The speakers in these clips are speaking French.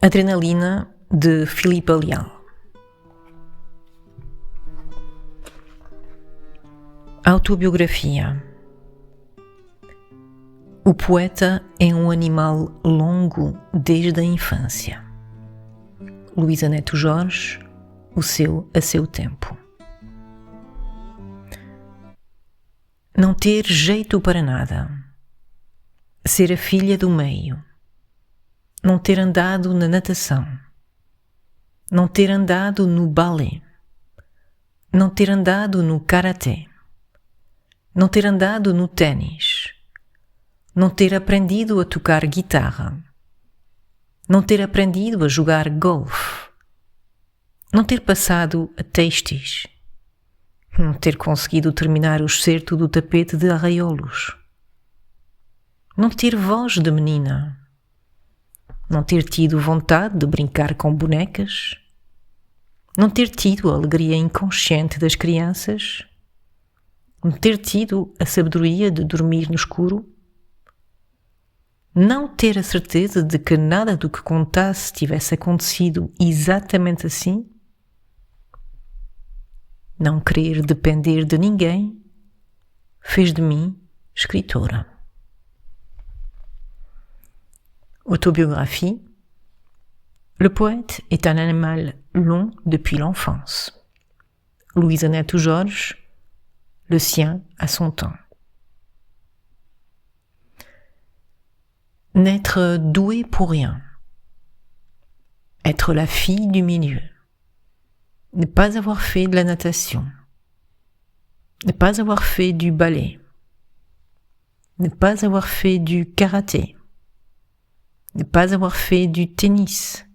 Adrenalina, de Filipe Leal. Autobiografia. O poeta é um animal longo desde a infância. Luísa Neto Jorge, o seu a seu tempo. Não ter jeito para nada. Ser a filha do meio. Não ter andado na natação. Não ter andado no balé. Não ter andado no karatê. Não ter andado no ténis. Não ter aprendido a tocar guitarra. Não ter aprendido a jogar golfe. Não ter passado a têxteis. Não ter conseguido terminar o excerto do tapete de arraiolos. Não ter voz de menina. Não ter tido vontade de brincar com bonecas. Não ter tido a alegria inconsciente das crianças. Não ter tido a sabedoria de dormir no escuro. Não ter a certeza de que nada do que contasse tivesse acontecido exatamente assim. Não querer depender de ninguém fez de mim escritora. Autobiographie. Le poète est un animal long depuis l'enfance. Luísa Neto Jorge, le sien à son temps. N'être doué pour rien. Être la fille du milieu. Ne pas avoir fait de la natation. Ne pas avoir fait du ballet. Ne pas avoir fait du karaté. Ne pas avoir fait du tennis.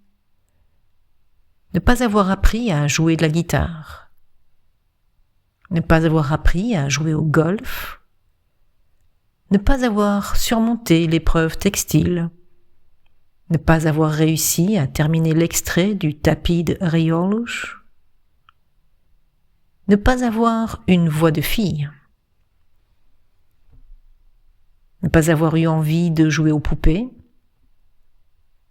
Ne pas avoir appris à jouer de la guitare. Ne pas avoir appris à jouer au golf. Ne pas avoir surmonté l'épreuve textile. Ne pas avoir réussi à terminer l'extrait du tapis de arraiolos. Ne pas avoir une voix de fille. Ne pas avoir eu envie de jouer aux poupées.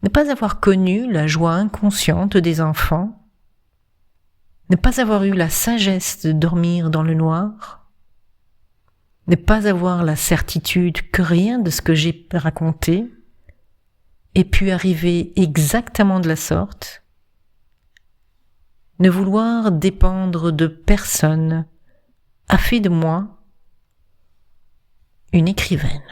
Ne pas avoir connu la joie inconsciente des enfants. Ne pas avoir eu la sagesse de dormir dans le noir. Ne pas avoir la certitude que rien de ce que j'ai raconté ait pu arriver exactement de la sorte. Ne vouloir dépendre de personne a fait de moi une écrivaine.